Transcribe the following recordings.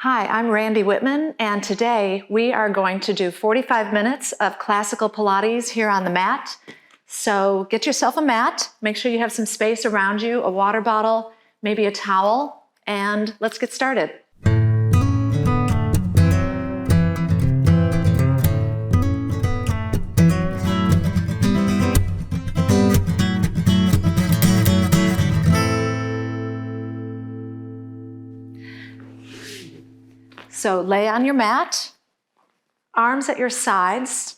Hi, I'm Randi Whitman, and today we are going to do 45 minutes of classical Pilates here on the mat. So get yourself a mat, make sure you have some space around you, a water bottle, maybe a towel, and let's get started. So lay on your mat, arms at your sides.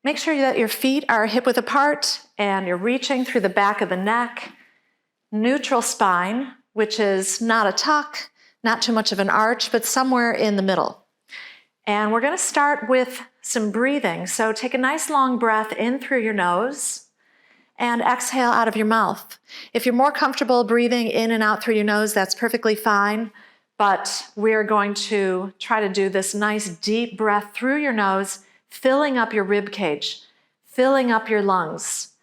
Make sure that your feet are hip-width apart and you're reaching through the back of the neck. Neutral spine, which is not a tuck, not too much of an arch, but somewhere in the middle. And we're going to start with some breathing. So take a nice long breath in through your nose and exhale out of your mouth. If you're more comfortable breathing in and out through your nose, that's perfectly fine. But we're going to try to do this nice deep breath through your nose, filling up your rib cage, filling up your lungs.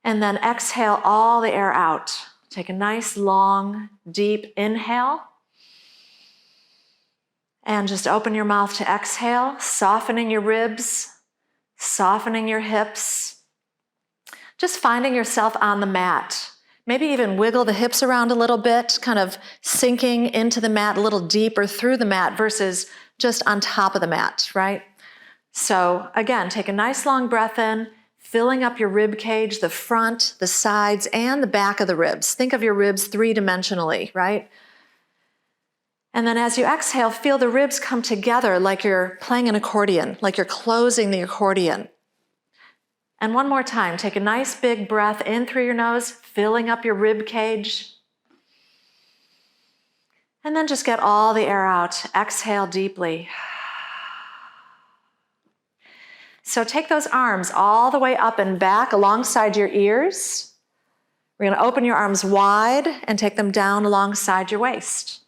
And then exhale all the air out. Take a nice long, deep inhale. And just open your mouth to exhale, softening your ribs, softening your hips. Just finding yourself on the mat. Maybe even wiggle the hips around a little bit, kind of sinking into the mat a little deeper through the mat versus just on top of the mat, right? So again, take a nice long breath in, filling up your rib cage, the front, the sides, and the back of the ribs. Think of your ribs three-dimensionally, right? And then as you exhale, feel the ribs come together like you're playing an accordion, like you're closing the accordion. And one more time, take a nice big breath in through your nose, filling up your rib cage. And then just get all the air out. Exhale deeply. So take those arms all the way up and back alongside your ears. We're going to open your arms wide and take them down alongside your waist.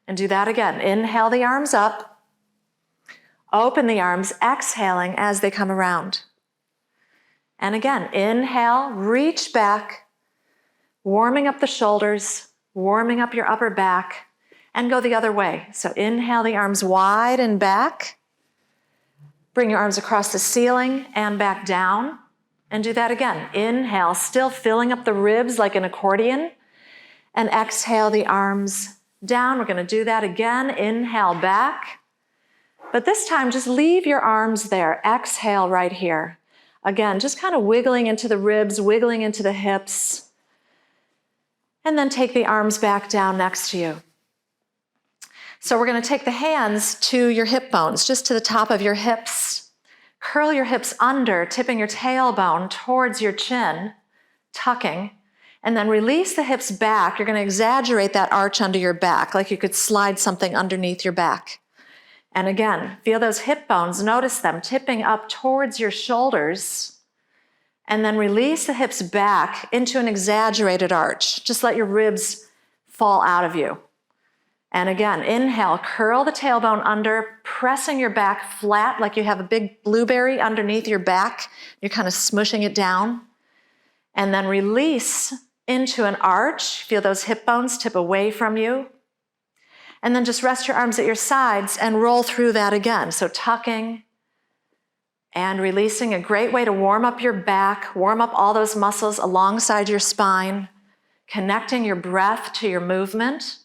And do that again. Inhale the arms up. Open the arms, exhaling as they come around. And again, inhale, reach back, warming up the shoulders, warming up your upper back, and go the other way. So inhale the arms wide and back. Bring your arms across the ceiling and back down. And do that again. Inhale, still filling up the ribs like an accordion. And exhale the arms down. We're going to do that again. Inhale back. But this time, just leave your arms there. Exhale right here. Again, just kind of wiggling into the ribs, wiggling into the hips. And then take the arms back down next to you. So we're going to take the hands to your hip bones, just to the top of your hips. Curl your hips under, tipping your tailbone towards your chin, tucking. And then release the hips back. You're going to exaggerate that arch under your back, like you could slide something underneath your back. And again, feel those hip bones, notice them tipping up towards your shoulders, and then release the hips back into an exaggerated arch. Just let your ribs fall out of you. And again, inhale, curl the tailbone under, pressing your back flat like you have a big blueberry underneath your back. You're kind of smushing it down. And then release into an arch. Feel those hip bones tip away from you. And then just rest your arms at your sides and roll through that again. So tucking and releasing, a great way to warm up your back, warm up all those muscles alongside your spine, connecting your breath to your movement,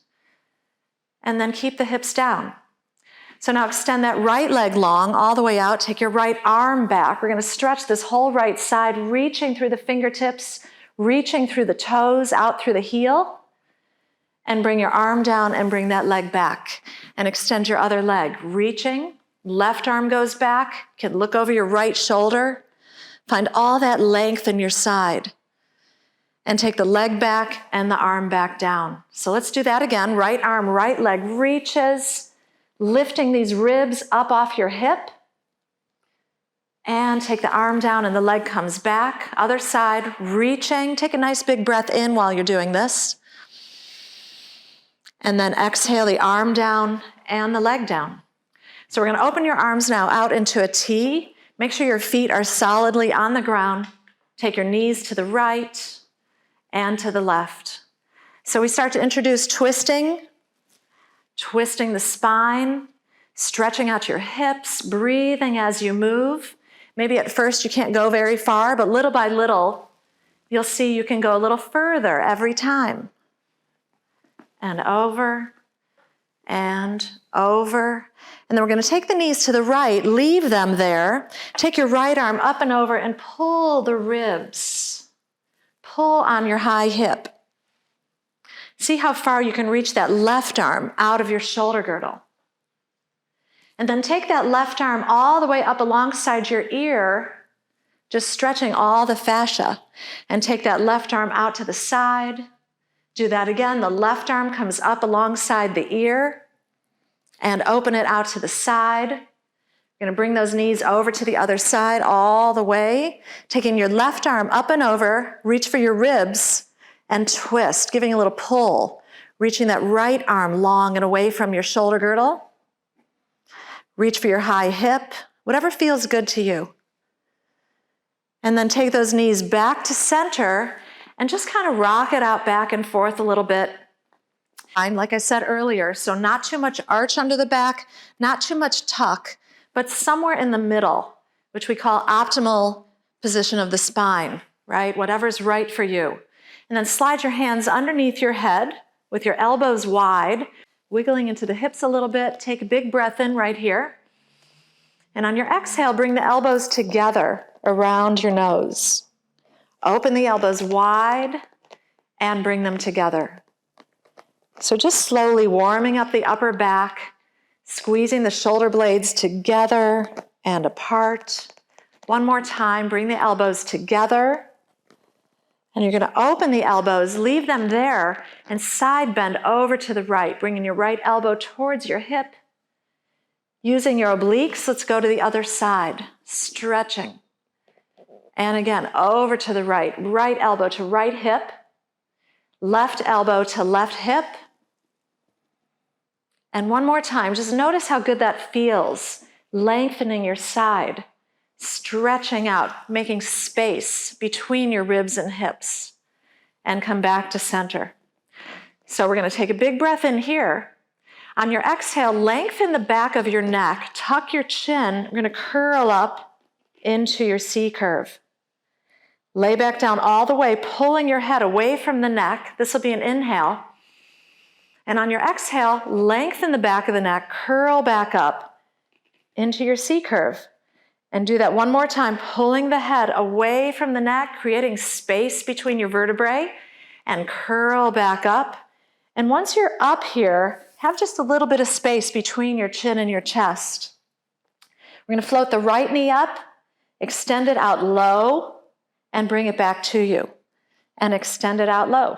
and then keep the hips down. So now extend that right leg long all the way out. Take your right arm back. We're going to stretch this whole right side, reaching through the fingertips, reaching through the toes, out through the heel. And bring your arm down and bring that leg back. And extend your other leg. Reaching, left arm goes back. You can look over your right shoulder. Find all that length in your side. And take the leg back and the arm back down. So let's do that again. Right arm, right leg reaches, lifting these ribs up off your hip. And take the arm down and the leg comes back. Other side, reaching. Take a nice big breath in while you're doing this. And then exhale the arm down and the leg down. So we're going to open your arms now out into a T. Make sure your feet are solidly on the ground. Take your knees to the right and to the left. So we start to introduce twisting twisting the spine, stretching out your hips, breathing as you move. Maybe at first you can't go very far, but little by little, you'll see you can go a little further every time. And over, and over. And then we're going to take the knees to the right, leave them there. Take your right arm up and over and pull the ribs. Pull on your high hip. See how far you can reach that left arm out of your shoulder girdle. And then take that left arm all the way up alongside your ear, just stretching all the fascia. And take that left arm out to the side. Do that again. The left arm comes up alongside the ear and open it out to the side. You're going to bring those knees over to the other side all the way. Taking your left arm up and over, reach for your ribs and twist, giving a little pull, reaching that right arm long and away from your shoulder girdle. Reach for your high hip, whatever feels good to you. And then take those knees back to center and just kind of rock it out back and forth a little bit. Like I said earlier, so not too much arch under the back, not too much tuck, but somewhere in the middle, which we call optimal position of the spine, right? Whatever's right for you. And then slide your hands underneath your head with your elbows wide, wiggling into the hips a little bit. Take a big breath in right here. And on your exhale, bring the elbows together around your nose. Open the elbows wide and bring them together. So just slowly warming up the upper back, squeezing the shoulder blades together and apart. One more time, bring the elbows together. And you're going to open the elbows, leave them there, and side bend over to the right, bringing your right elbow towards your hip. Using your obliques, let's go to the other side, stretching. And again, over to the right, right elbow to right hip, left elbow to left hip. And one more time, just notice how good that feels, lengthening your side, stretching out, making space between your ribs and hips, and come back to center. So we're going to take a big breath in here. On your exhale, lengthen the back of your neck, tuck your chin. We're going to curl up into your C curve. Lay back down all the way, pulling your head away from the neck. This will be an inhale. And on your exhale, lengthen the back of the neck, curl back up into your C curve. And do that one more time, pulling the head away from the neck, creating space between your vertebrae, and curl back up. And once you're up here, have just a little bit of space between your chin and your chest. We're going to float the right knee up, extend it out low, and bring it back to you. And extend it out low.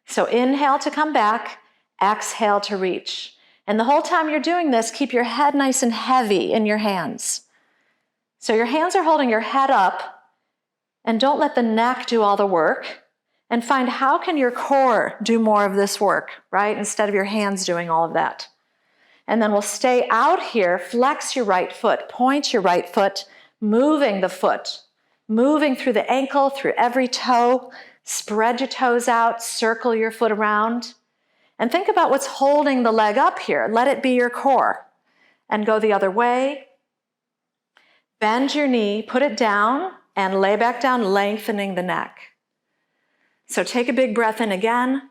So inhale to come back, exhale to reach. And the whole time you're doing this, keep your head nice and heavy in your hands. So your hands are holding your head up, and don't let the neck do all the work. And find how can your core do more of this work, right? Instead of your hands doing all of that. And then we'll stay out here, flex your right foot, point your right foot, moving the foot, moving through the ankle, through every toe, spread your toes out, circle your foot around. And think about what's holding the leg up here. Let it be your core. And go the other way. Bend your knee, put it down, and lay back down, lengthening the neck. So take a big breath in again.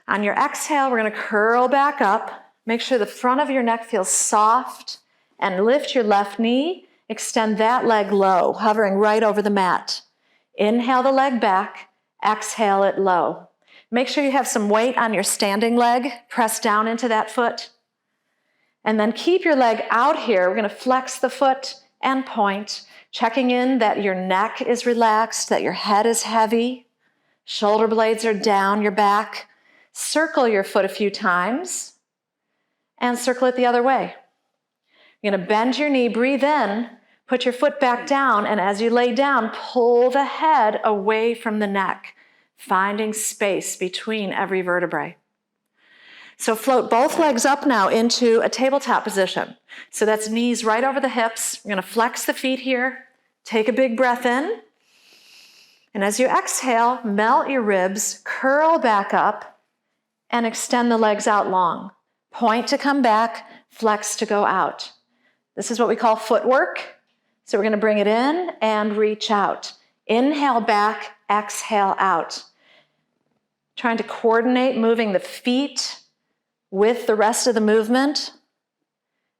On your exhale, we're going to curl back up. Make sure the front of your neck feels soft, and lift your left knee. Extend that leg low, hovering right over the mat. Inhale the leg back, exhale it low. Make sure you have some weight on your standing leg. Press down into that foot. And then keep your leg out here. We're going to flex the foot and point, checking in that your neck is relaxed, that your head is heavy. Shoulder blades are down your back. Circle your foot a few times and circle it the other way. You're going to bend your knee, breathe in, put your foot back down, and as you lay down, pull the head away from the neck, finding space between every vertebrae. So float both legs up now into a tabletop position. So that's knees right over the hips. We're going to flex the feet here. Take a big breath in. And as you exhale, melt your ribs, curl back up, and extend the legs out long. point to come back, flex to go out. This is what we call footwork. So we're going to bring it in and reach out. Inhale back, exhale out. Trying to coordinate moving the feet with the rest of the movement.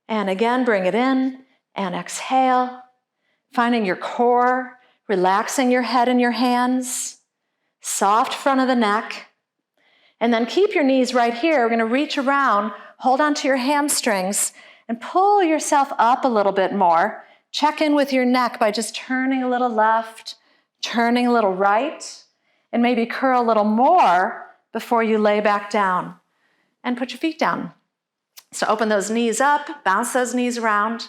And again, bring it in and exhale. Finding your core, relaxing your head and your hands. Soft front of the neck. And then keep your knees right here. We're going to reach around, hold onto your hamstrings, and pull yourself up a little bit more. Check in with your neck by just turning a little left, turning a little right, and maybe curl a little more before you lay back down. And put your feet down. So open those knees up, bounce those knees around.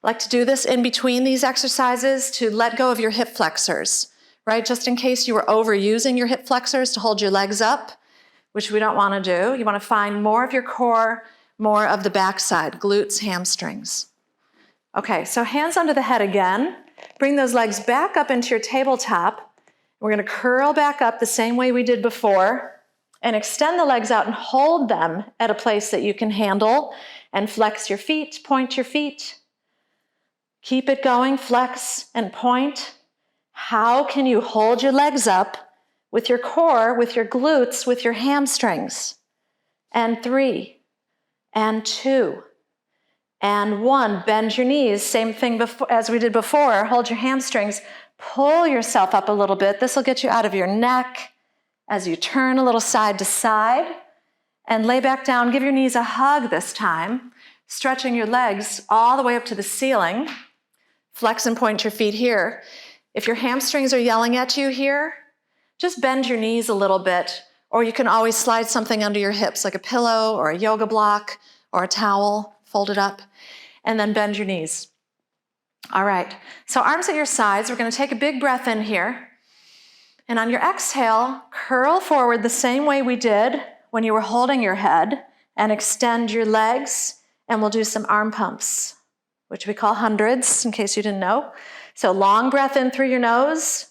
I like to do this in between these exercises to let go of your hip flexors, right? Just in case you were overusing your hip flexors to hold your legs up, which we don't want to do. You want to find more of your core, more of the backside, glutes, hamstrings. Okay, so hands under the head again. Bring those legs back up into your tabletop. We're going to curl back up the same way we did before and extend the legs out and hold them at a place that you can handle and flex your feet, point your feet. Keep it going, flex and point. How can you hold your legs up with your core, with your glutes, with your hamstrings? And 3, and 2, and 1. Bend your knees, same thing as we did before. Hold your hamstrings, pull yourself up a little bit. This will get you out of your neck as you turn a little side to side and lay back down. Give your knees a hug this time, stretching your legs all the way up to the ceiling. Flex and point your feet here. If your hamstrings are yelling at you here, just bend your knees a little bit, or you can always slide something under your hips like a pillow or a yoga block or a towel, fold it up, and then bend your knees. All right, so arms at your sides. We're going to take a big breath in here. And on your exhale, curl forward the same way we did when you were holding your head and extend your legs, and we'll do some arm pumps, which we call hundreds, in case you didn't know. So long breath in through your nose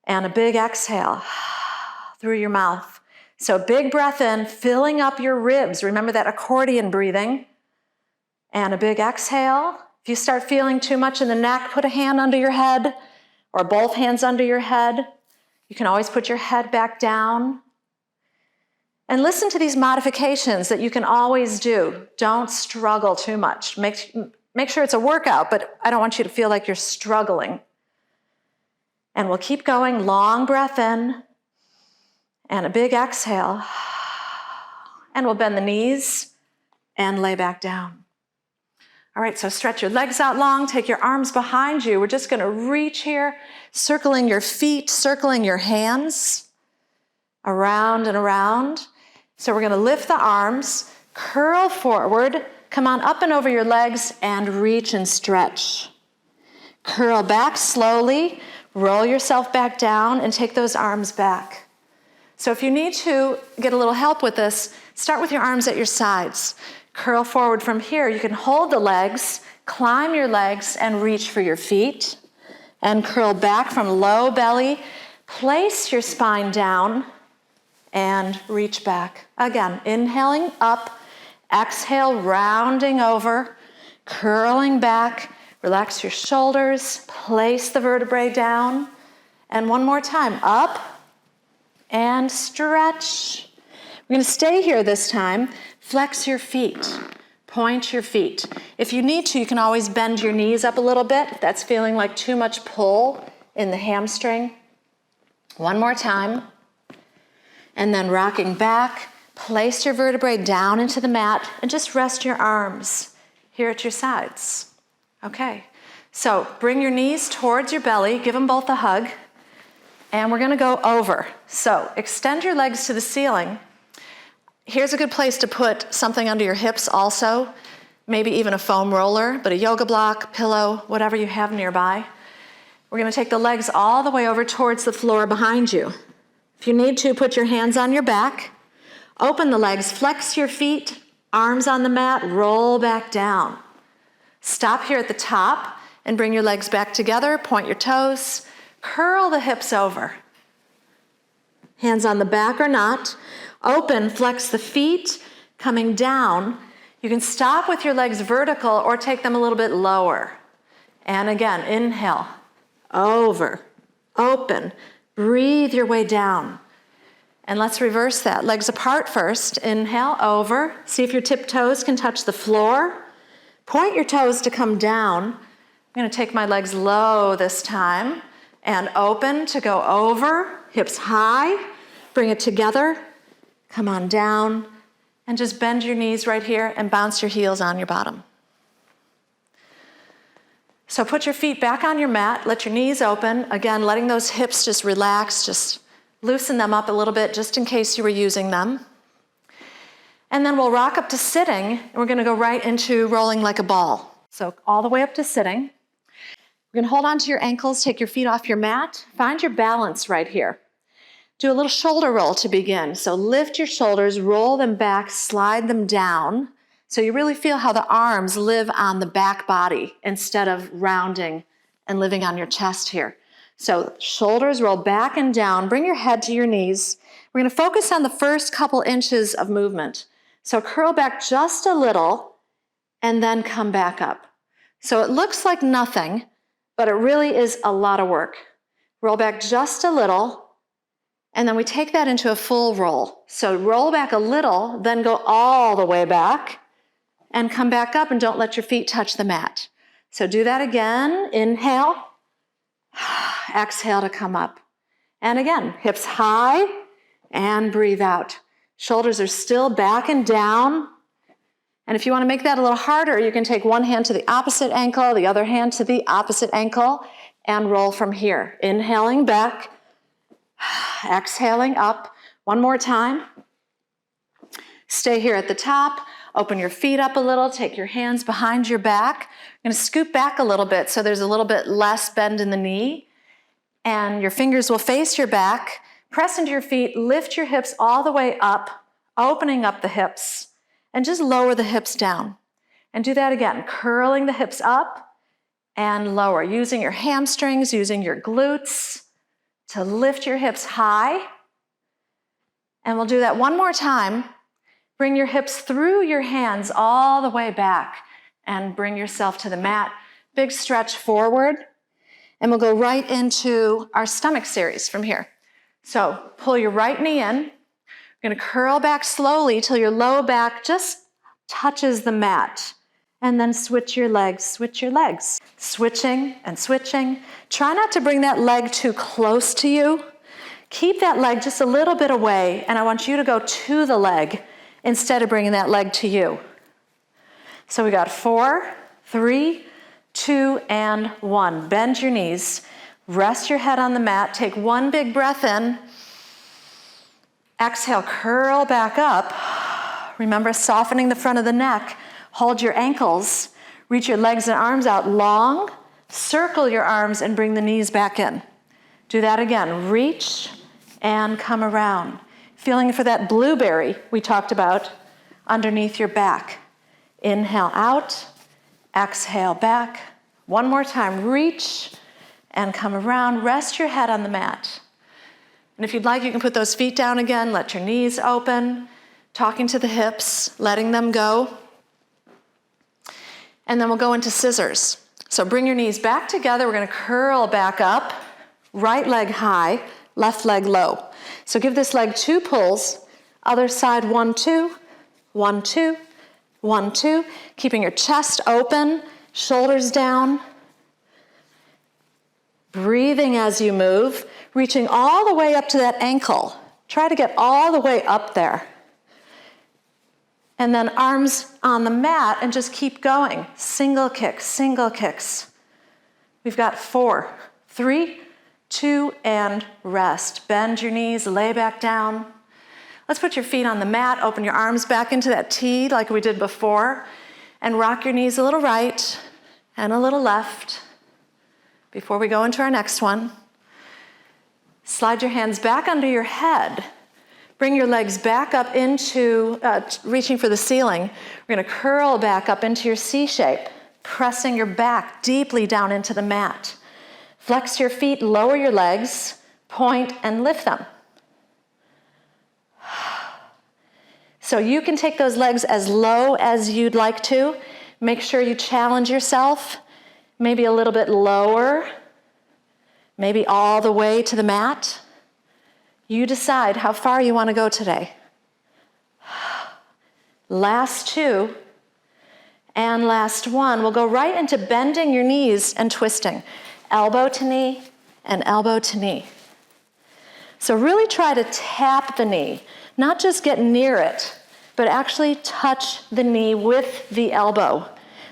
and a big exhale through your mouth. So big breath in, filling up your ribs. Remember that accordion breathing. And a big exhale. If you start feeling too much in the neck, put a hand under your head or both hands under your head. You can always put your head back down. And listen to these modifications that you can always do. Don't struggle too much. Make sure it's a workout, but I don't want you to feel like you're struggling. And we'll keep going. Long breath in and a big exhale. And we'll bend the knees and lay back down. All right, so stretch your legs out long, take your arms behind you. We're just going to reach here, circling your feet, circling your hands, around and around. So we're going to lift the arms, curl forward, come on up and over your legs, and reach and stretch. Curl back slowly, roll yourself back down, and take those arms back. So if you need to get a little help with this, start with your arms at your sides. Curl forward from here. You can hold the legs, climb your legs, and reach for your feet. And curl back from low belly. Place your spine down and reach back. Again, inhaling up, exhale, rounding over, curling back. Relax your shoulders, place the vertebrae down. And one more time, up and stretch. We're going to stay here this time. Flex your feet, point your feet. If you need to, you can always bend your knees up a little bit if that's feeling like too much pull in the hamstring. One more time. And then rocking back, place your vertebrae down into the mat and just rest your arms here at your sides. Okay, so bring your knees towards your belly, give them both a hug, and we're going to go over. So extend your legs to the ceiling. Here's a good place to put something under your hips also, maybe even a foam roller, but a yoga block, pillow, whatever you have nearby. We're going to take the legs all the way over towards the floor behind you. If you need to, put your hands on your back, open the legs, flex your feet, arms on the mat, roll back down. Stop here at the top and bring your legs back together, point your toes, curl the hips over. Hands on the back or not. Open, flex the feet, Coming down, you can stop with your legs vertical or take them a little bit lower. And again, inhale, over, open, breathe your way down. And let's reverse that. Legs apart first. Inhale, over. See if your tip toes can touch the floor. Point your toes to come down. I'm going to take my legs low this time and open to go over, hips high. Bring it together. Come on down. And just bend your knees right here and bounce your heels on your bottom. So put your feet back on your mat. Let your knees open. Again, letting those hips just relax. Just loosen them up a little bit just in case you were using them. And then we'll rock up to sitting, and we're going to go right into rolling like a ball. So all the way up to sitting. We're going to hold on to your ankles, take your feet off your mat. Find your balance right here. Do a little shoulder roll to begin. So lift your shoulders, roll them back, slide them down. So you really feel how the arms live on the back body instead of rounding and living on your chest here. So shoulders roll back and down. Bring your head to your knees. We're going to focus on the first couple inches of movement. So curl back just a little and then come back up. So it looks like nothing, but it really is a lot of work. Roll back just a little, and then we take that into a full roll. So roll back a little, then go all the way back, and come back up, and don't let your feet touch the mat. So do that again. Inhale. Exhale to come up. And again, hips high, and breathe out. Shoulders are still back and down. And if you want to make that a little harder, you can take one hand to the opposite ankle, the other hand to the opposite ankle, and roll from here. Inhaling back, exhaling up. One more time. Stay here at the top. Open your feet up a little. Take your hands behind your back. You're going to scoop back a little bit so there's a little bit less bend in the knee. And your fingers will face your back. Press into your feet. Lift your hips all the way up, opening up the hips. And just lower the hips down. And do that again, curling the hips up and lower, using your hamstrings, using your glutes to lift your hips high. And we'll do that one more time. Bring your hips through your hands all the way back and bring yourself to the mat. Big stretch forward. And we'll go right into our stomach series from here. So pull your right knee in. You're going to curl back slowly till your low back just touches the mat. And then switch your legs, switch your legs. Switching and switching. Try not to bring that leg too close to you. Keep that leg just a little bit away, and I want you to go to the leg instead of bringing that leg to you. So we got 4, 3, 2, and 1. Bend your knees. Rest your head on the mat. Take one big breath in. Exhale, curl back up. Remember, softening the front of the neck. Hold your ankles. Reach your legs and arms out long. Circle your arms and bring the knees back in. Do that again. Reach and come around. Feeling for that blueberry we talked about underneath your back. Inhale out. Exhale back. One more time. Reach and come around. Rest your head on the mat. And if you'd like, you can put those feet down again. Let your knees open. Talking to the hips. Letting them go. And then we'll go into scissors. So bring your knees back together. We're going to curl back up. Right leg high. Left leg low. So give this leg 2 pulls. Other side, 1, 2. 1, 2. 1, 2. Keeping your chest open. Shoulders down. Breathing as you move. Reaching all the way up to that ankle. Try to get all the way up there. And then arms on the mat and just keep going. Single kicks, single kicks. We've got 4, 3, 2, and rest. Bend your knees, lay back down. Let's put your feet on the mat, open your arms back into that T like we did before, and rock your knees a little right and a little left before we go into our next one. Slide your hands back under your head. Bring your legs back up into, reaching for the ceiling. We're going to curl back up into your C shape, pressing your back deeply down into the mat. Flex your feet, lower your legs, point and lift them. So you can take those legs as low as you'd like to. Make sure you challenge yourself, maybe a little bit lower, maybe all the way to the mat. You decide how far you want to go today. Last two, and last one. We'll go right into bending your knees and twisting. Elbow to knee and elbow to knee. So really try to tap the knee, not just get near it, but actually touch the knee with the elbow.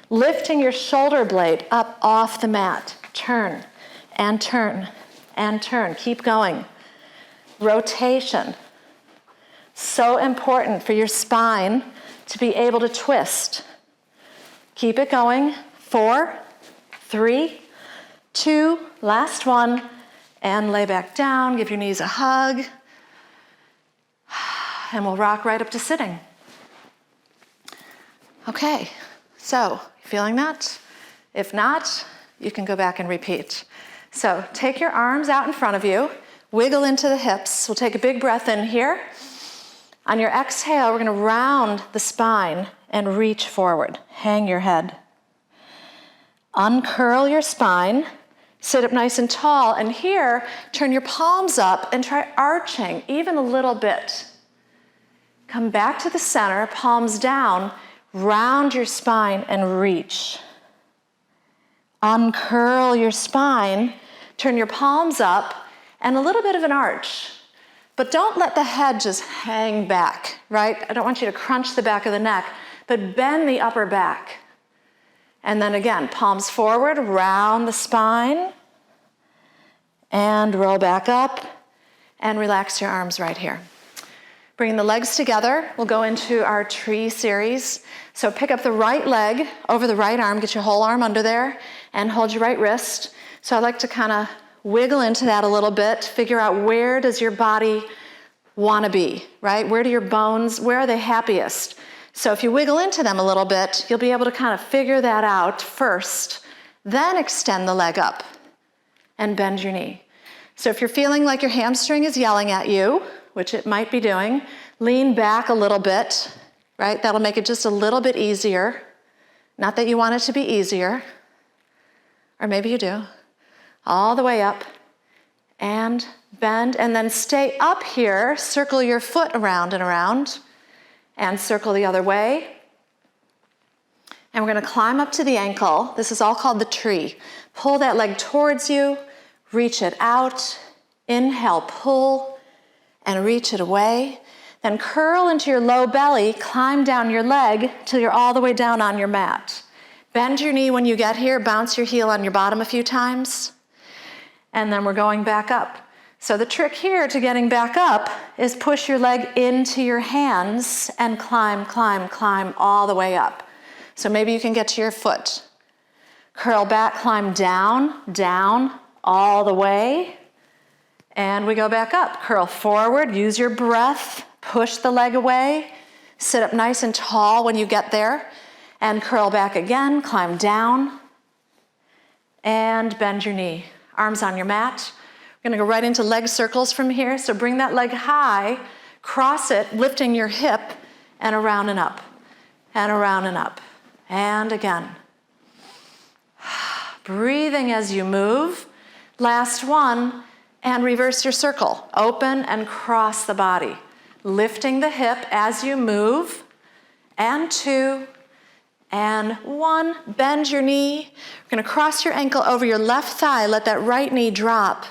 Lifting your shoulder blade up off the mat. Turn and turn and turn. Keep going. Rotation. So important for your spine to be able to twist. Keep it going. 4, 3, 2, last one, and lay back down. Give your knees a hug. And we'll rock right up to sitting. Okay, so feeling that? If not, you can go back and repeat. So take your arms out in front of you, wiggle into the hips. We'll take a big breath in here. On your exhale, we're going to round the spine and reach forward. Hang your head. Uncurl your spine. Sit up nice and tall. And here, turn your palms up and try arching even a little bit. Come back to the center, palms down. Round your spine and reach. Uncurl your spine. Turn your palms up and a little bit of an arch. But don't let the head just hang back, right? I don't want you to crunch the back of the neck, but bend the upper back. And then again, palms forward, round the spine, and roll back up, and relax your arms right here. Bring the legs together. We'll go into our tree series. So pick up the right leg over the right arm, get your whole arm under there, and hold your right wrist. So I like to kind of wiggle into that a little bit, figure out where does your body want to be, right? Where do your bones, where are they happiest? So if you wiggle into them a little bit, you'll be able to kind of figure that out first, then extend the leg up and bend your knee. So if you're feeling like your hamstring is yelling at you, which it might be doing, lean back a little bit, right? That'll make it just a little bit easier. Not that you want it to be easier, or maybe you do. All the way up and bend, and then stay up here, circle your foot around and around, and circle the other way. And we're going to climb up to the ankle. This is all called the tree. Pull that leg towards you, reach it out, inhale, pull, and reach it away. Then curl into your low belly, climb down your leg till you're all the way down on your mat. Bend your knee when you get here, bounce your heel on your bottom a few times. And then we're going back up. So the trick here to getting back up is push your leg into your hands and climb, climb, climb all the way up. So maybe you can get to your foot. Curl back, climb down, down, all the way. And we go back up. Curl forward, use your breath, push the leg away. Sit up nice and tall when you get there. And curl back again, climb down. And bend your knee. Arms on your mat. We're going to go right into leg circles from here. So bring that leg high, cross it, lifting your hip, and around and up, and around and up. And again. Breathing as you move. Last one, and reverse your circle. Open and cross the body. Lifting the hip as you move. And 2, and 1, bend your knee. We're going to cross your ankle over your left thigh. Let that right knee drop.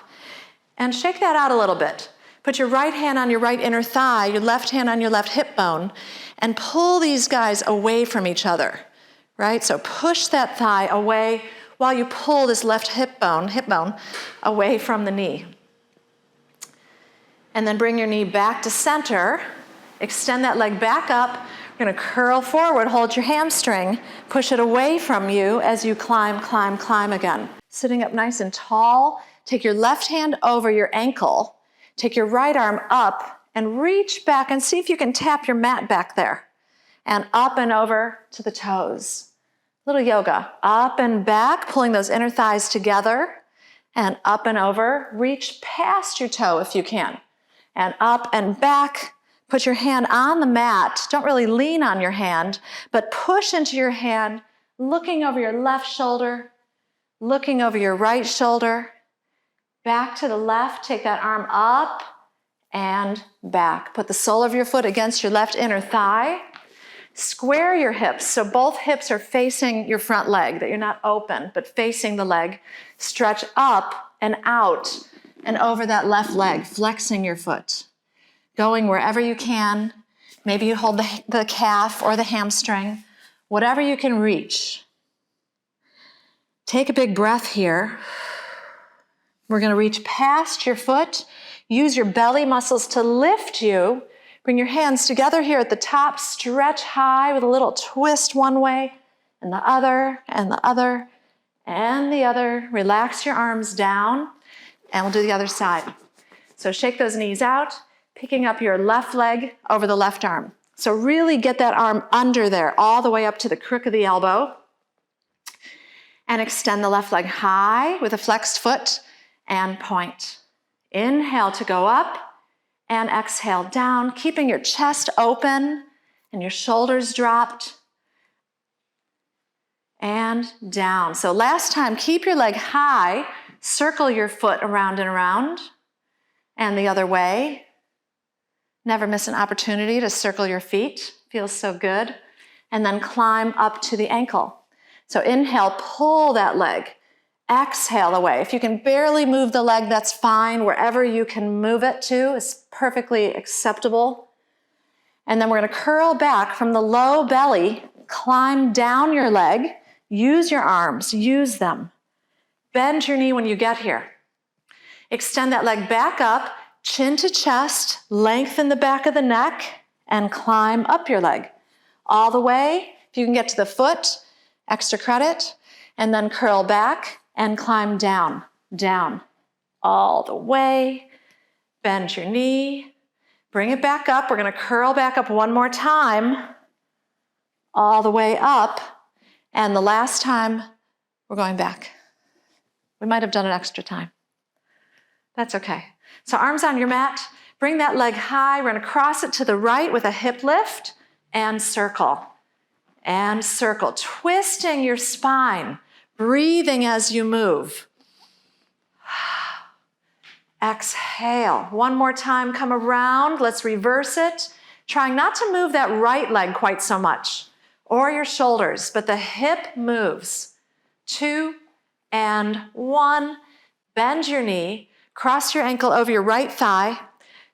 And shake that out a little bit. Put your right hand on your right inner thigh, your left hand on your left hip bone, and pull these guys away from each other, right? So push that thigh away while you pull this left hip bone away from the knee. And then bring your knee back to center. Extend that leg back up. You're going to curl forward, hold your hamstring, push it away from you as you climb, climb, climb again. Sitting up nice and tall, take your left hand over your ankle, take your right arm up and reach back and see if you can tap your mat back there. And up and over to the toes. Little yoga, up and back, pulling those inner thighs together and up and over. Reach past your toe if you can. And up and back, Put your hand on the mat. Don't really lean on your hand, but push into your hand, looking over your left shoulder, looking over your right shoulder, back to the left. Take that arm up and back. Put the sole of your foot against your left inner thigh. Square your hips, so both hips are facing your front leg, that you're not open, but facing the leg. Stretch up and out and over that left leg, flexing your foot. Going wherever you can. Maybe you hold the calf or the hamstring, whatever you can reach. Take a big breath here. We're going to reach past your foot. Use your belly muscles to lift you. Bring your hands together here at the top. Stretch high with a little twist one way, and the other, and the other, and the other. Relax your arms down, and we'll do the other side. So shake those knees out, picking up your left leg over the left arm. So really get that arm under there, all the way up to the crook of the elbow. And extend the left leg high with a flexed foot and point. Inhale to go up and exhale down, keeping your chest open and your shoulders dropped. And down. So last time, keep your leg high, circle your foot around and around, and the other way. Never miss an opportunity to circle your feet. Feels so good. And then climb up to the ankle. So inhale, pull that leg. Exhale away. If you can barely move the leg, that's fine. Wherever you can move it to is perfectly acceptable. And then we're going to curl back from the low belly, climb down your leg, use your arms, use them. Bend your knee when you get here. Extend that leg back up, chin to chest, lengthen the back of the neck, and climb up your leg. All the way, if you can get to the foot, extra credit, and then curl back and climb down, down, all the way. Bend your knee, bring it back up. We're going to curl back up one more time, all the way up, and the last time, we're going back. We might have done an extra time. That's okay. So arms on your mat, bring that leg high. We're going to cross it to the right with a hip lift and circle. And circle, twisting your spine, breathing as you move. Exhale. One more time, come around. Let's reverse it. Trying not to move that right leg quite so much, or your shoulders, but the hip moves. 2 and 1. Bend your knee. Cross your ankle over your right thigh.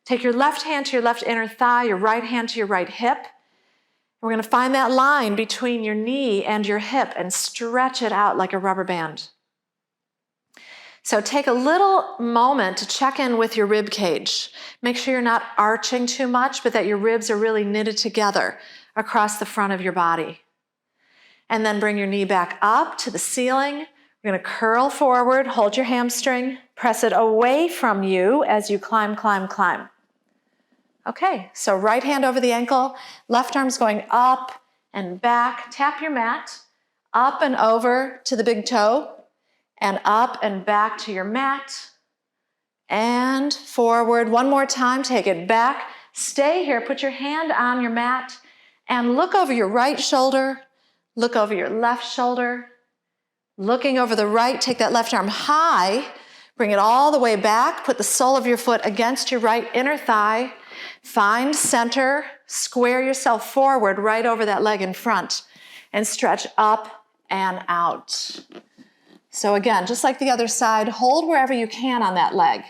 Take your left hand to your left inner thigh, your right hand to your right hip. We're going to find that line between your knee and your hip and stretch it out like a rubber band. So take a little moment to check in with your rib cage. Make sure you're not arching too much, but that your ribs are really knitted together across the front of your body. And then bring your knee back up to the ceiling. We're going to curl forward, hold your hamstring, press it away from you as you climb, climb, climb. Okay, so right hand over the ankle, left arm's going up and back. Tap your mat, up and over to the big toe, and up and back to your mat, and forward. One more time, take it back. Stay here, put your hand on your mat, and look over your right shoulder, look over your left shoulder. Looking over the right, take that left arm high, bring it all the way back, put the sole of your foot against your right inner thigh, find center, square yourself forward right over that leg in front, and stretch up and out. So again, just like the other side, hold wherever you can on that leg.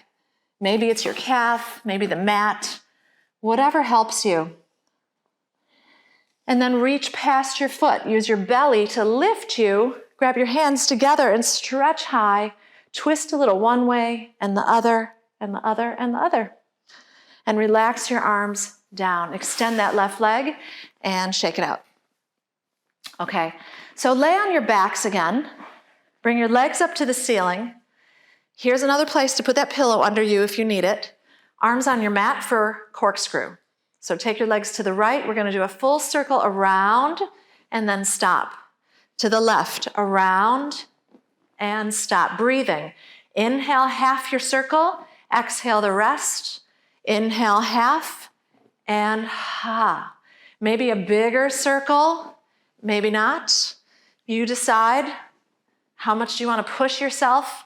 Maybe it's your calf, maybe the mat, whatever helps you. And then reach past your foot. Use your belly to lift you. Grab your hands together and stretch high. Twist a little one way and the other and the other and the other. And relax your arms down. Extend that left leg and shake it out. Okay, so lay on your backs again. Bring your legs up to the ceiling. Here's another place to put that pillow under you if you need it. Arms on your mat for corkscrew. So take your legs to the right. We're going to do a full circle around and then stop. To the left, around and stop. Breathing. Inhale half your circle. Exhale the rest. Inhale half. and ha. Maybe a bigger circle, maybe not. You decide how much do you want to push yourself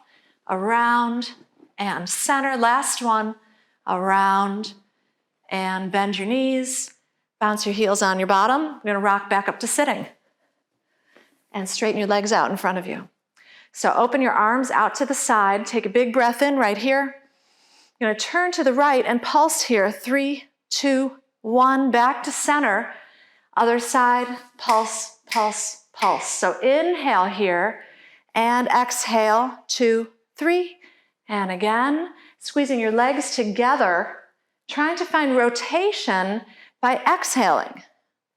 around and center. Last one, around and bend your knees. Bounce your heels on your bottom. We're going to rock back up to sitting. And straighten your legs out in front of you. So open your arms out to the side. Take a big breath in right here. You're going to turn to the right and pulse here. 3, 2, 1. Back to center. Other side. Pulse, pulse, pulse. So inhale here and exhale. 2, 3. And again, squeezing your legs together, trying to find rotation by exhaling,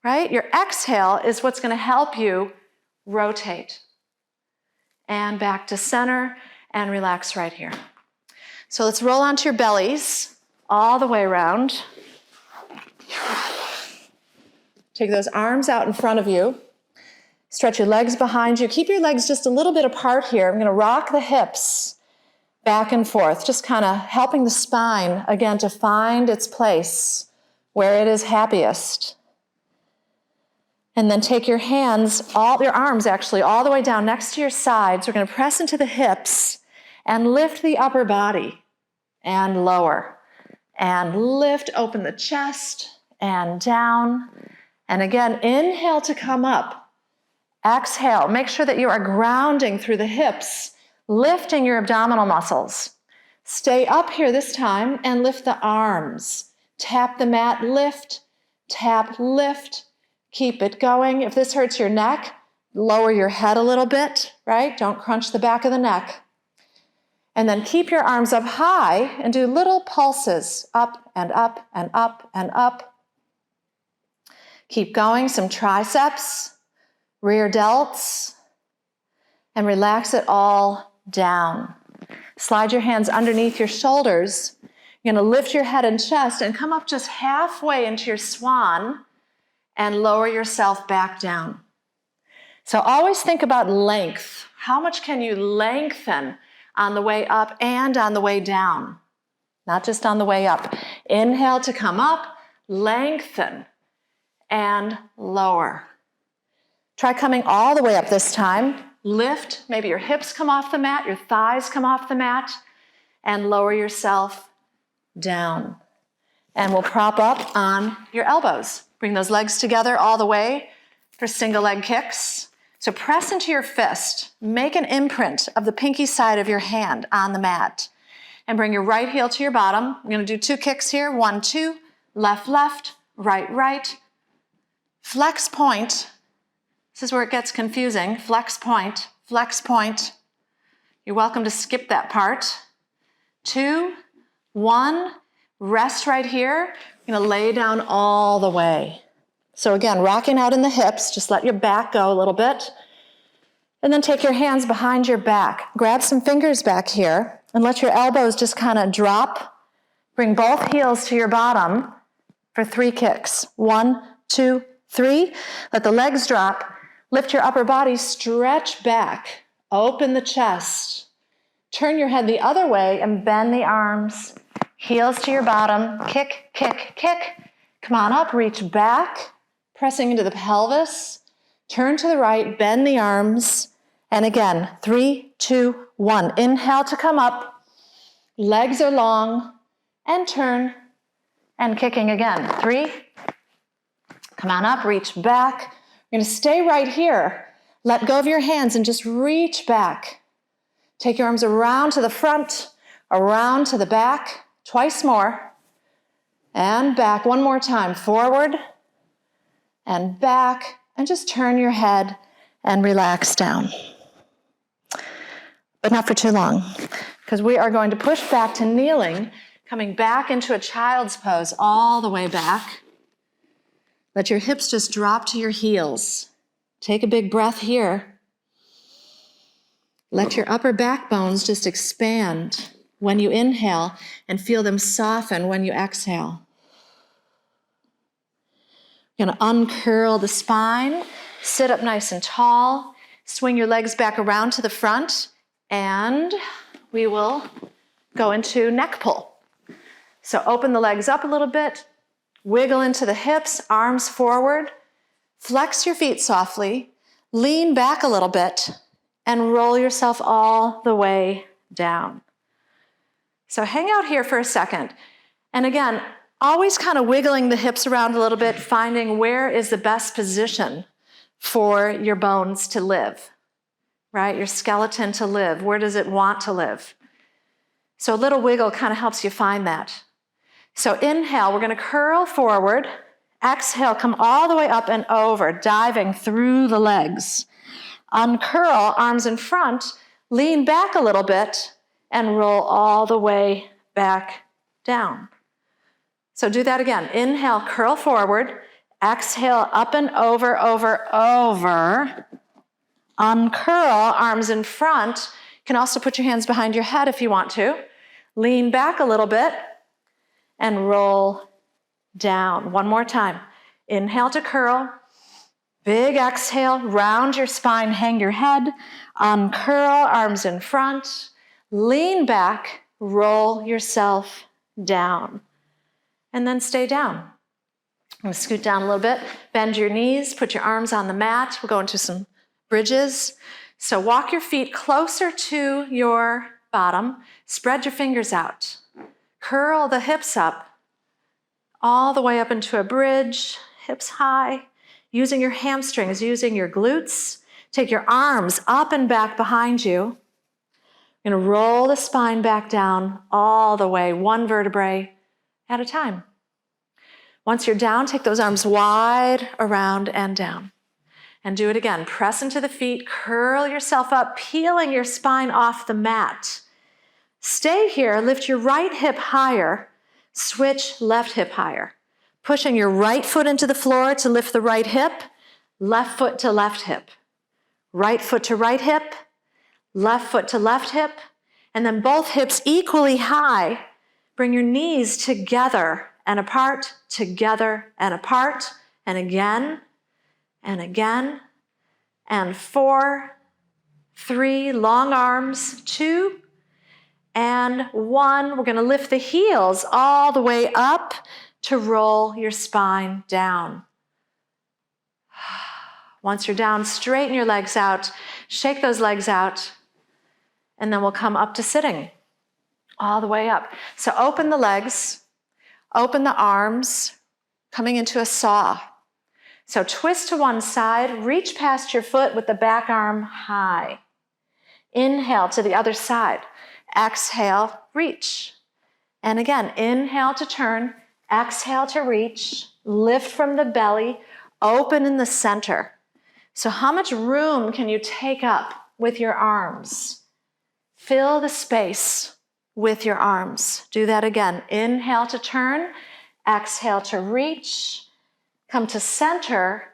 right? Your exhale is what's going to help you rotate. And back to center and relax right here. So let's roll onto your bellies all the way around. Take those arms out in front of you. Stretch your legs behind you. Keep your legs just a little bit apart here. I'm going to rock the hips back and forth, just kind of helping the spine, again, to find its place where it is happiest. And then take your hands, all your arms actually, all the way down next to your sides. We're going to press into the hips and lift the upper body and lower. And lift, open the chest and down. And again, inhale to come up. Exhale. Make sure that you are grounding through the hips, lifting your abdominal muscles. Stay up here this time and lift the arms. Tap the mat, lift, tap, lift. Keep it going. If this hurts your neck, lower your head a little bit, right? Don't crunch the back of the neck. And then keep your arms up high and do little pulses up and up and up and up. Keep going. Some triceps, rear delts, and relax it all down. Slide your hands underneath your shoulders. You're going to lift your head and chest and come up just halfway into your swan and lower yourself back down. So always think about length. How much can you lengthen on the way up and on the way down? Not just on the way up. Inhale to come up, lengthen, and lower. Try coming all the way up this time. Lift, maybe your hips come off the mat, your thighs come off the mat, and lower yourself down. And we'll prop up on your elbows. Bring those legs together all the way for single leg kicks. So press into your fist. Make an imprint of the pinky side of your hand on the mat. And bring your right heel to your bottom. I'm going to do 2 kicks here. 1, 2, left, left, right, right. Flex point. This is where it gets confusing. Flex point, flex point. You're welcome to skip that part. 2, 1, rest right here. You're going to lay down all the way. So again, rocking out in the hips, just let your back go a little bit. And then take your hands behind your back. Grab some fingers back here and let your elbows just kind of drop. Bring both heels to your bottom for 3 kicks. 1, 2, 3. Let the legs drop. Lift your upper body, stretch back. Open the chest. Turn your head the other way and bend the arms. Heels to your bottom. Kick, kick, kick. Come on up, reach back. Pressing into the pelvis. Turn to the right, bend the arms. And again, 3, 2, 1. Inhale to come up. Legs are long. And turn. And kicking again. 3. Come on up, reach back. You're going to stay right here. Let go of your hands and just reach back. Take your arms around to the front, around to the back. Twice more. And back. One more time. Forward. And back. And just turn your head and relax down. But not for too long, because we are going to push back to kneeling, coming back into a child's pose all the way back. Let your hips just drop to your heels. Take a big breath here. Let your upper back bones just expand when you inhale and feel them soften when you exhale. You're going to uncurl the spine, sit up nice and tall, swing your legs back around to the front, and we will go into neck pull. So open the legs up a little bit, Wiggle into the hips, arms forward. Flex your feet softly. Lean back a little bit and roll yourself all the way down. So hang out here for a second. And again, always kind of wiggling the hips around a little bit, finding where is the best position for your bones to live, right? Your skeleton to live. Where does it want to live? So a little wiggle kind of helps you find that. So inhale, we're going to curl forward. Exhale, come all the way up and over, diving through the legs. Uncurl, arms in front, lean back a little bit, and roll all the way back down. So do that again. Inhale, curl forward. Exhale, up and over, over, over. Uncurl, arms in front. You can also put your hands behind your head if you want to. Lean back a little bit and roll down. One more time. Inhale to curl. Big exhale, round your spine, hang your head. Uncurl, arms in front. Lean back, roll yourself down. And then stay down. I'm going to scoot down a little bit. Bend your knees, put your arms on the mat. We'll go into some bridges. So walk your feet closer to your bottom. Spread your fingers out. Curl the hips up all the way up into a bridge, hips high. Using your hamstrings, using your glutes. Take your arms up and back behind you. You're going to roll the spine back down all the way, one vertebrae at a time. Once you're down, take those arms wide around and down. And do it again. Press into the feet, curl yourself up, peeling your spine off the mat. Stay here, lift your right hip higher, switch left hip higher. Pushing your right foot into the floor to lift the right hip, left foot to left hip. Right foot to right hip, left foot to left hip, and then both hips equally high. Bring your knees together and apart, together and apart, and again, and again, and 4, 3, long arms, 2, and 1. We're going to lift the heels all the way up to roll your spine down. Once you're down, straighten your legs out, shake those legs out, and then we'll come up to sitting, all the way up. So open the legs, open the arms, coming into a saw. So twist to one side, reach past your foot with the back arm high. Inhale to the other side. Exhale, reach. And again, inhale to turn, exhale to reach, lift from the belly, open in the center. So how much room can you take up with your arms? Fill the space with your arms. Do that again. Inhale to turn, exhale to reach, come to center,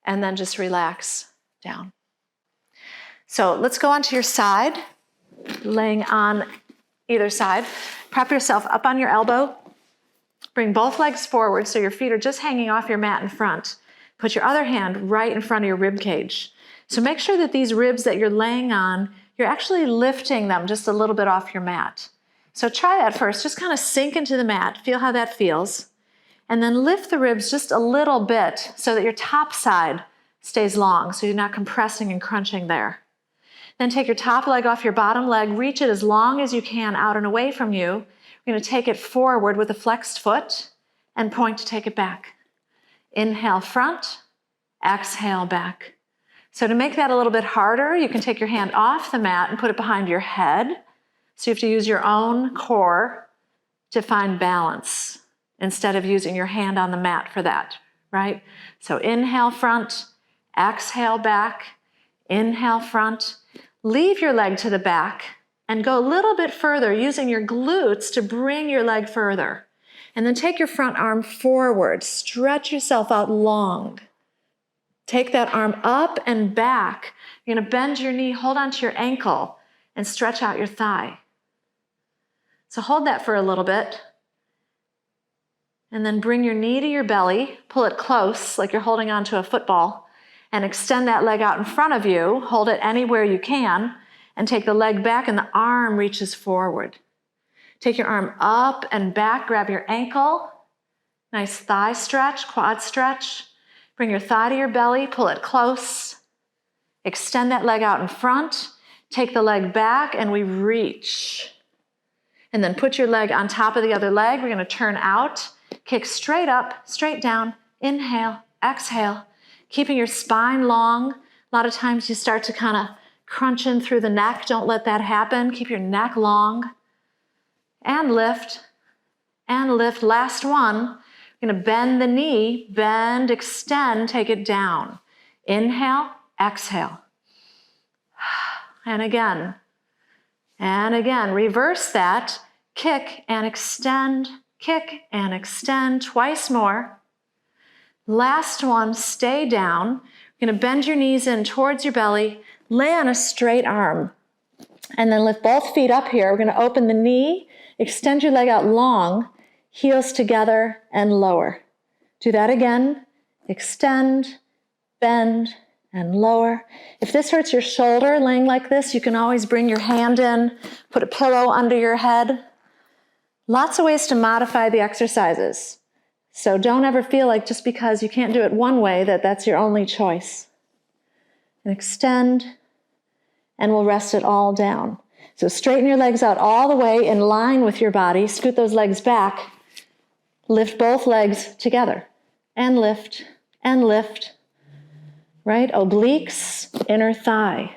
and then just relax down. So let's go onto your side, laying on either side. Prop yourself up on your elbow. Bring both legs forward so your feet are just hanging off your mat in front. Put your other hand right in front of your rib cage. So make sure that these ribs that you're laying on, you're actually lifting them just a little bit off your mat. So try that first. Just kind of sink into the mat. Feel how that feels. And then lift the ribs just a little bit so that your top side stays long, so you're not compressing and crunching there. Then take your top leg off your bottom leg. Reach it as long as you can out and away from you. We're going to take it forward with a flexed foot and point to take it back. Inhale front, exhale back. So to make that a little bit harder, you can take your hand off the mat and put it behind your head. So you have to use your own core to find balance instead of using your hand on the mat for that, right? So inhale front, exhale back, inhale front. Leave your leg to the back and go a little bit further using your glutes to bring your leg further. And then take your front arm forward. Stretch yourself out long. Take that arm up and back. You're going to bend your knee, hold onto your ankle, and stretch out your thigh. So hold that for a little bit. And then bring your knee to your belly. Pull it close like you're holding onto a football. And extend that leg out in front of you. Hold it anywhere you can. And take the leg back and the arm reaches forward. Take your arm up and back, grab your ankle. Nice thigh stretch, quad stretch. Bring your thigh to your belly, pull it close. Extend that leg out in front. Take the leg back and we reach. And then put your leg on top of the other leg. We're going to turn out, kick straight up, straight down. Inhale, exhale. Keeping your spine long. A lot of times you start to kind of crunch in through the neck. Don't let that happen. Keep your neck long. And lift. And lift. Last one. We're going to bend the knee. Bend, extend, take it down. Inhale, exhale. And again. And again. Reverse that. Kick and extend. Kick and extend. Twice more. Last one. Stay down. You're going to bend your knees in towards your belly. Lay on a straight arm. And then lift both feet up here. We're going to open the knee. Extend your leg out long. Heels together and lower. Do that again. Extend, bend, and lower. If this hurts your shoulder laying like this, you can always bring your hand in, put a pillow under your head. Lots of ways to modify the exercises. So don't ever feel like just because you can't do it one way that that's your only choice. And extend, and we'll rest it all down. So straighten your legs out all the way in line with your body. Scoot those legs back. Lift both legs together. And lift, right? Obliques, inner thigh.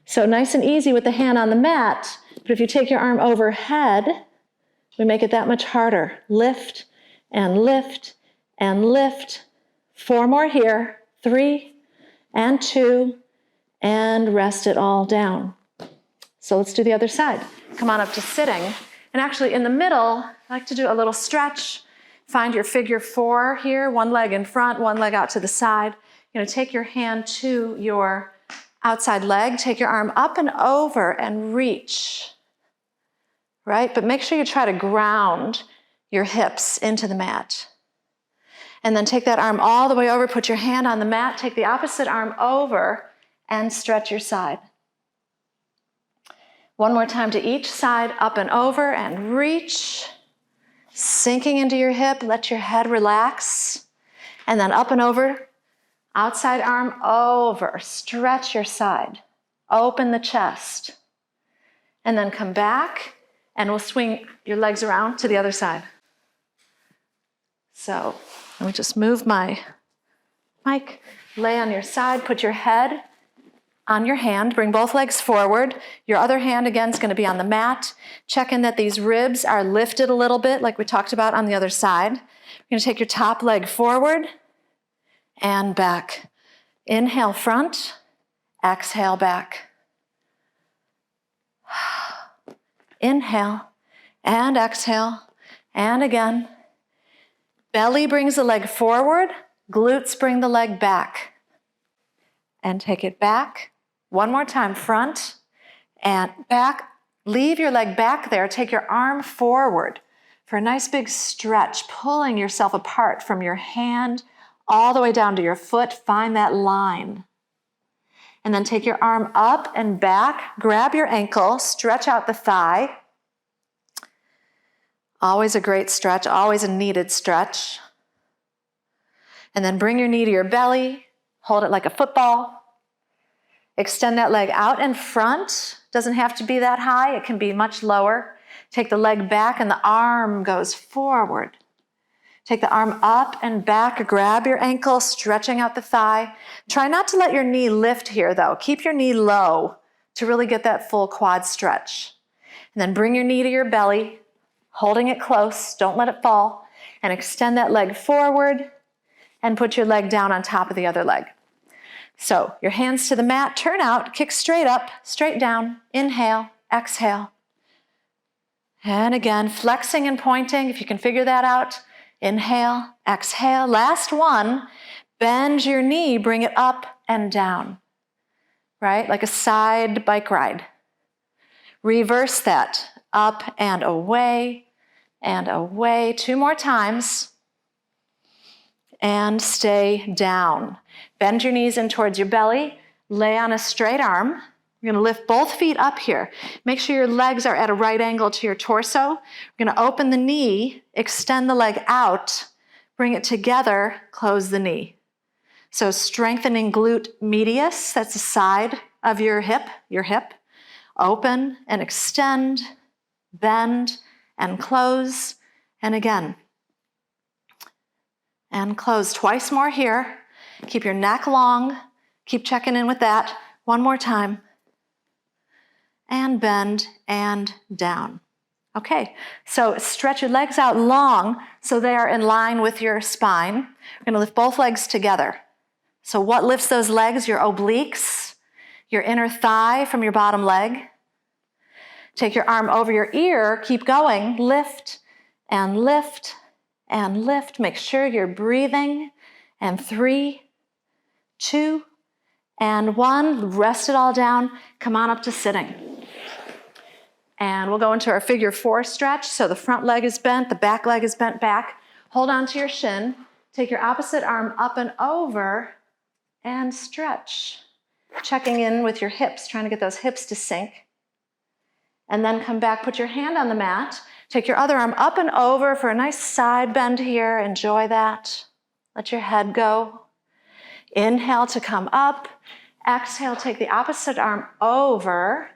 So nice and easy with the hand on the mat, but if you take your arm overhead, we make it that much harder. Lift, and lift, and lift. 4 more here. 3, and 2, and rest it all down. So let's do the other side. Come on up to sitting. And actually in the middle, I like to do a little stretch. Find your figure 4 here, one leg in front, one leg out to the side. You're going to take your hand to your outside leg, take your arm up and over and reach, right? But make sure you try to ground your hips into the mat. And then take that arm all the way over, put your hand on the mat, take the opposite arm over and stretch your side. One more time to each side, up and over and reach. Sinking into your hip, let your head relax. And then up and over, outside arm over. Stretch your side. Open the chest. And then come back and we'll swing your legs around to the other side. So let me just move my mic. Lay on your side, put your head on your hand, bring both legs forward. Your other hand, again, is going to be on the mat. Check in that these ribs are lifted a little bit, like we talked about on the other side. You're going to take your top leg forward and back. Inhale, front. Exhale, back. Inhale and exhale. And again. Belly brings the leg forward. Glutes bring the leg back. And take it back. One more time, front and back. Leave your leg back there. Take your arm forward for a nice big stretch, pulling yourself apart from your hand all the way down to your foot. Find that line. And then take your arm up and back. Grab your ankle. Stretch out the thigh. Always a great stretch. Always a needed stretch. And then bring your knee to your belly. Hold it like a football. Extend that leg out in front. Doesn't have to be that high. It can be much lower. Take the leg back and the arm goes forward. Take the arm up and back. Grab your ankle, stretching out the thigh. Try not to let your knee lift here, though. Keep your knee low to really get that full quad stretch. And then bring your knee to your belly, holding it close. Don't let it fall. And extend that leg forward and put your leg down on top of the other leg. So your hands to the mat, turn out, kick straight up, straight down, inhale, exhale. And again, flexing and pointing, if you can figure that out. Inhale, exhale. Last one, bend your knee, bring it up and down, right? Like a side bike ride. Reverse that, up and away, 2 more times. And stay down. Bend your knees in towards your belly. Lay on a straight arm. We're going to lift both feet up here. Make sure your legs are at a right angle to your torso. We're going to open the knee, extend the leg out, bring it together, close the knee. So strengthening glute medius, that's the side of your hip. Open and extend, bend and close, and again. And close twice more here. Keep your neck long. Keep checking in with that. One more time. And bend and down. Okay, so stretch your legs out long so they are in line with your spine. We're going to lift both legs together. So what lifts those legs? Your obliques, your inner thigh from your bottom leg. Take your arm over your ear. Keep going. Lift and lift and lift. Make sure you're breathing. And 3, 2, and 1. Rest it all down. Come on up to sitting. And we'll go into our figure 4 stretch. So the front leg is bent, the back leg is bent back. Hold on to your shin. Take your opposite arm up and over and stretch. Checking in with your hips, trying to get those hips to sink. And then come back, put your hand on the mat. Take your other arm up and over for a nice side bend here. Enjoy that. Let your head go. Inhale to come up. Exhale, take the opposite arm over.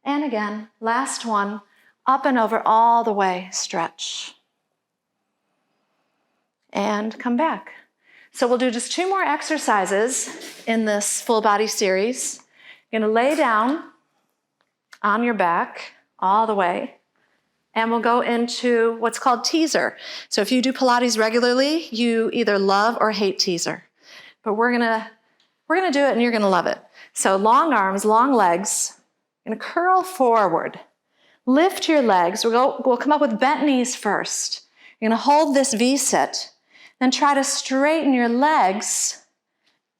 And again, last one, up and over all the way, stretch. And come back. So we'll do just 2 more exercises in this full body series. You're going to lay down on your back all the way, and we'll go into what's called teaser. So if you do Pilates regularly, you either love or hate teaser. But we're gonna do it and you're gonna love it. So long arms, long legs. You're gonna curl forward. Lift your legs. We'll come up with bent knees first. You're gonna hold this V-sit. Then try to straighten your legs,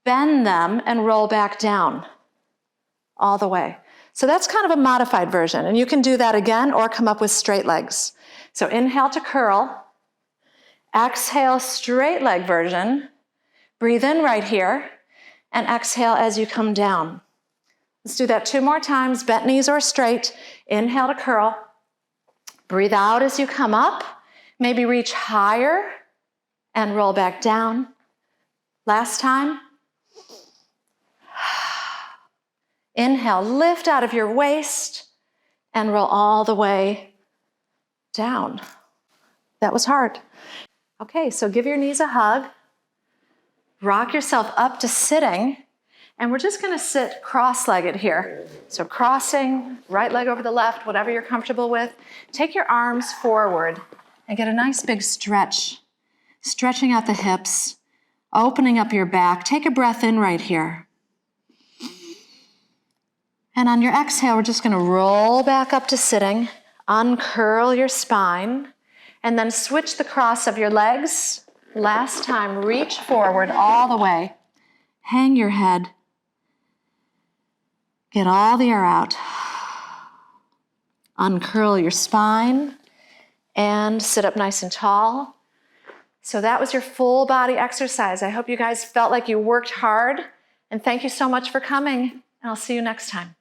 bend them, and roll back down all the way. So that's kind of a modified version. And you can do that again or come up with straight legs. So inhale to curl. Exhale, straight leg version. Breathe in right here. And exhale as you come down. Let's do that 2 more times, bent knees or straight. Inhale to curl. Breathe out as you come up. Maybe reach higher and roll back down. Last time. Inhale, lift out of your waist and roll all the way down. That was hard. Okay, so give your knees a hug. Rock yourself up to sitting. And we're just going to sit cross-legged here. So crossing, right leg over the left, whatever you're comfortable with. Take your arms forward and get a nice big stretch. Stretching out the hips, opening up your back. Take a breath in right here. And on your exhale, we're just going to roll back up to sitting, uncurl your spine, and then switch the cross of your legs. Last time, reach forward all the way. Hang your head. Get all the air out. Uncurl your spine and sit up nice and tall. So that was your full body exercise. I hope you guys felt like you worked hard, and thank you so much for coming, and I'll see you next time.